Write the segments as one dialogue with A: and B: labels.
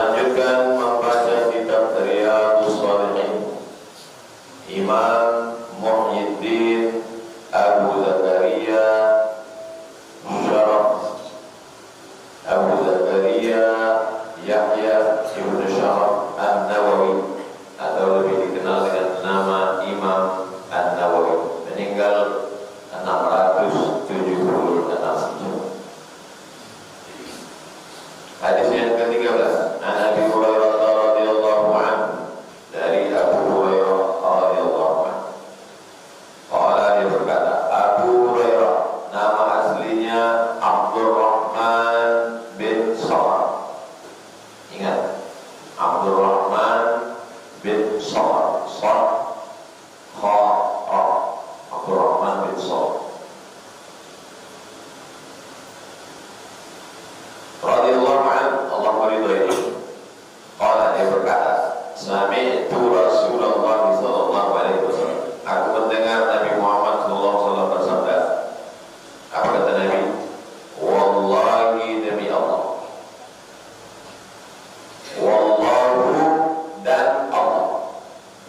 A: melanjutkan membaca kitab Riyadhus Shalihin Imam Muhyiddin Abu Zakaria Syaraf Abu Zakaria Yahya Ibn Syaraf An-Nawawi atau lebih dikenal dengan nama Imam An-Nawawi, meninggal 676. Hadis yang ke-13, An Abi Hurairah radhiyallahu anhu, dari Abu Hurairah radhiyallahu anhu. Qala, dia berkata, Abu Hurairah nama aslinya Abdurrahman bin Sakhar. Ingat, Abdurrahman bin Sakhar, Abdurrahman bin Sakhar radhiyallahu anhu, Allah meridhai. Qala, dia berkata, sami'tu Rasulullah sallallahu alaihi wasallam, aku mendengar Nabi Muhammad sallallahu alaihi wasallam bersabda. Apa kata Nabi? Wallahi, demi Allah. Wallahu, dan Allah.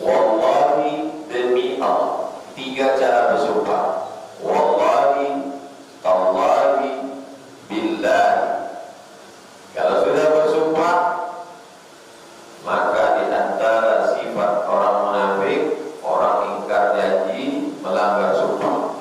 A: Wallahi, demi Allah. 3 cara bersumpah. Wallahi, tallahi, billahi. Kalau sudah bersumpah, maka di antara sifat orang munafik, orang ingkar janji, melanggar sumpah.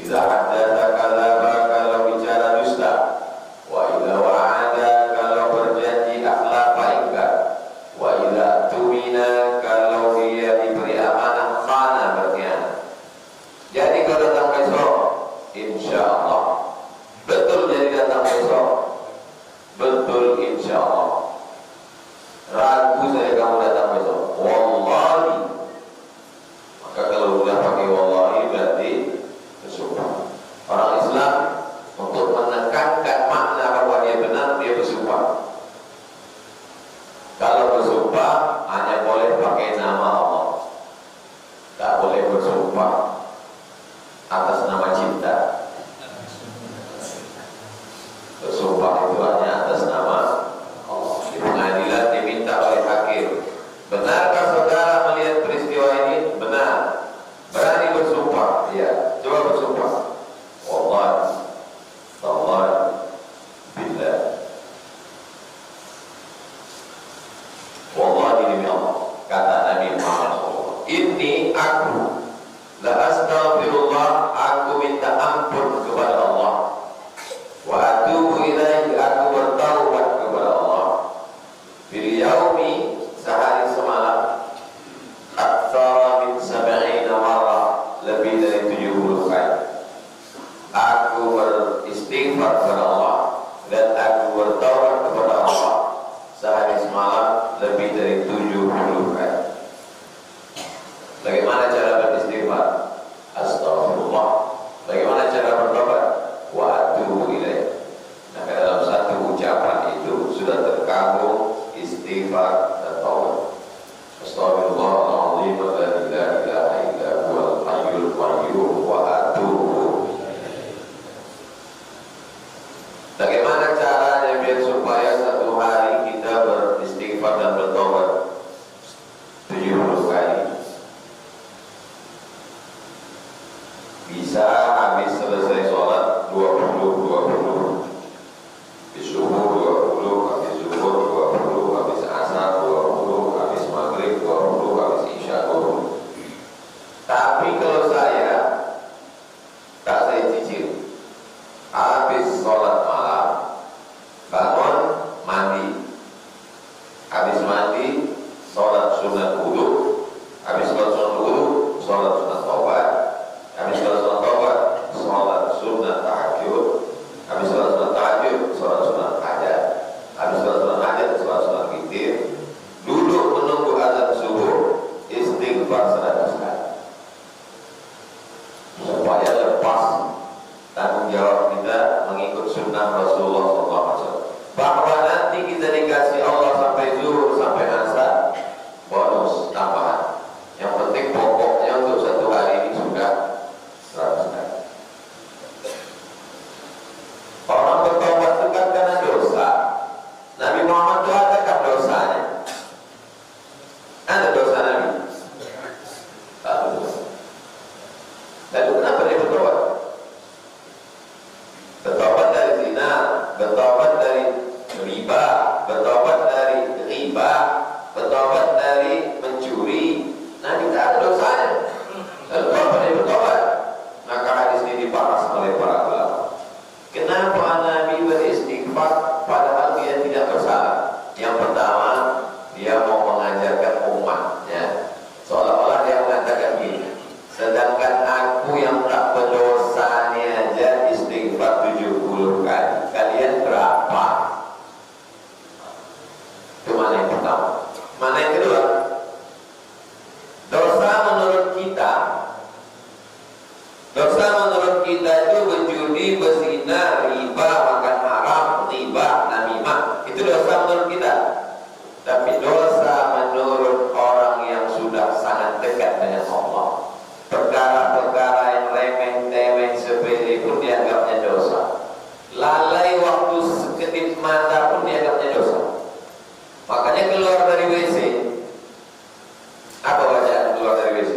A: Idza haddatsa kadzaba, kalau bicara dusta. Wa idza wa'ada, kalau berjanji akhlafa ingkar. Wa idza tumina, kalau dia diberi amanah khana, berkhianat. Jadi kalau datang besok, insyaallah betul, jadi datang besok betul, insyaallah. Ragu saya kamu datang besok, wallahi. Maka kalau sudah pakai wallahi berarti bersumpah. Orang Islam untuk menekankan makna bahwa dia benar, dia bersumpah. Kalau bersumpah hanya boleh pakai nama Allah, tak boleh bersumpah atas nama cinta. Bersumpah itu hanya atas nama Allah. Di pengadilan diminta oleh hakim, benarkah saudara melihat peristiwa ini? Benar. Berani bersumpah? Ya. Coba bersumpah. Wallahi, tallahi, billah. Wallahi, demi Allah. Kata Nabi Muhammad SAW, ini aku la astaghfirullah, aku minta ampun kepada Allah. Wa atubu ilaihi, aku bertaubat kepada Allah. Bil yaumi, sehari semalam, aktsara min 70 marrah, lebih dari 70 kali. Aku beristighfar kepada Allah dan aku bertaubat kepada Allah sehari semalam lebih dari 70 kali. Bagaimana cara beristighfar? Astagfirullah. Bagaimana cara bertobat? Wa atubu ilaih. Maka dalam satu ucapan itu sudah terkandung istighfar dan taubat. Astagfirullahaladzim wa la ilaha illa huwal hayyul qayyum wa atubu. Bagaimana caranya biar supaya satu hari kita beristighfar dan bertobat 70 kali? Bisa habis selesai sholat 20, di subuh 20, habis zuhur 20, habis asar Itu mana yang pertama. Mana yang kedua? Dosa menurut kita itu berjudi, berzina, riba, makan haram, riba, namimah. Itu dosa menurut kita. Tapi dosa menurut orang yang sudah sangat dekat dengan Allah, perkara-perkara yang remeh-temeh sepele pun dianggapnya dosa. Lalai waktu sekedip mata pun dianggapnya dosa. Makanya keluar dari WC, apa bacaan keluar dari WC?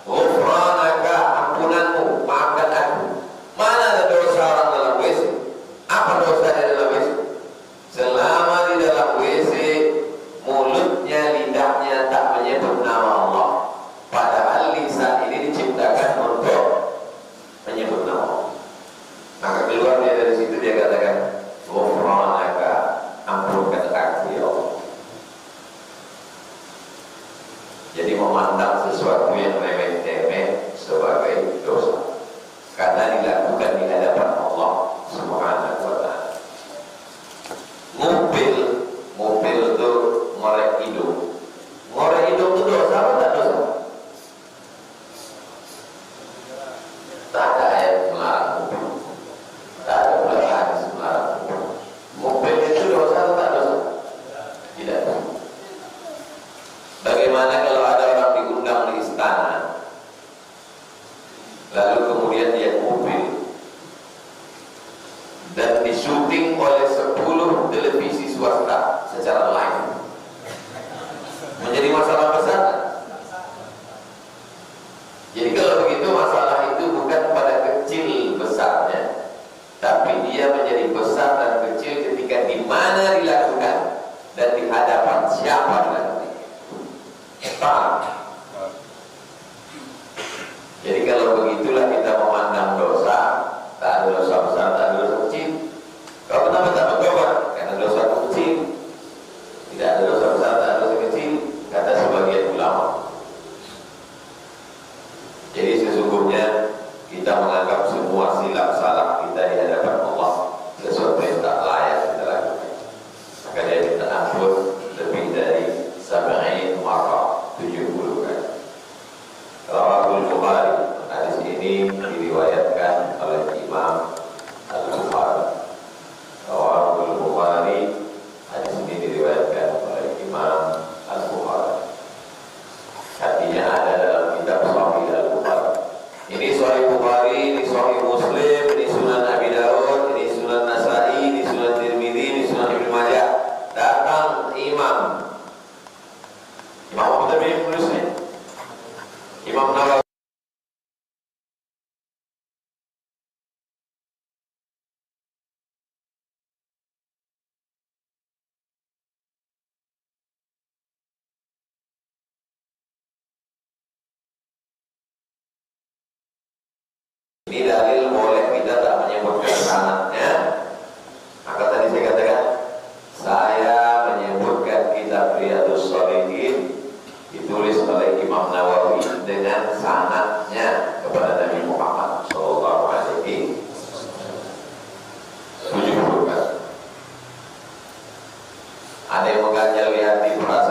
A: Ghufranaka, ampunanmu, maafkan aku. Mana ada dosa orang dalam WC? Apa dosa di dalam WC? Selama di dalam WC mulutnya, lidahnya tak menyebut nama Allah, padahal lisan ini diciptakan untuk menyebut nama Allah. Maka keluar dia dari situ, dia katakan ghufranaka, ampunkan aku ya Allah. Jadi memandang sesuatu yang remeh-temeh sebagai dosa karena dilakukan di hadapan Allah Subhanahu wa ta'ala. Mobil itu ngorek hidung. Ngorek hidung itu dosa apa tak dosa? Tak ada ayat melarang mobil. Tak ada pula hadis melarang mobil. Mobil itu dosa atau tak dosa? Tidak. Bagaimana kalau ada orang diundang di istana, lalu kemudian dia mobil dan disyuting oleh 10 televisi swasta secara live, menjadi masalah besar. Jadi kalau begitu, masalah itu bukan pada kecil besarnya, tapi dia menjadi besar dan kecil ketika di mana dilakukan dan di hadapan siapa dilakukan. Jadi kalau begitulah kita memandang dosa, tak ada dosa besar, tak ada dosa kecil. Kalau kenapa tak bertobat? Karena dosa kecil. Tidak ada dosa besar, tak ada dosa kecil, kata sebagian ulama. Jadi sesungguhnya kita menganggap semua silap salah kita di hadapan Allah sesuatu yang tak layak kita lakukan. Maka dia minta ampun lebih dari 70 marah, 70 kali. Rawahul Bukhari, hadis ini diriwayatkan oleh Imam Al-Bukhari. Rawahul Bukhari, hadis ini diriwayatkan oleh Imam Al-Bukhari. Artinya ada dalam kitab Sahih Al-Bukhari. Ini Sahih Bukhari, ini Sahih Muslim, ini Sunan Abi Dawud, ini Sunan Nasai, ini Sunan Tirmidzi, ini Sunan Ibnu Majah. Datang Imam apa tadi yang menulisnya? Imam Nawawi. Ini dalil boleh kita tak menyebutkan sanadnya. Maka tadi saya katakan, saya menyebutkan kitab Riyadhus Shalihin ditulis oleh Imam Nawawi dengan sanadnya kepada Nabi Muhammad sallallahu alaihi wasallam. Ada yang mengganjal di hati perasaan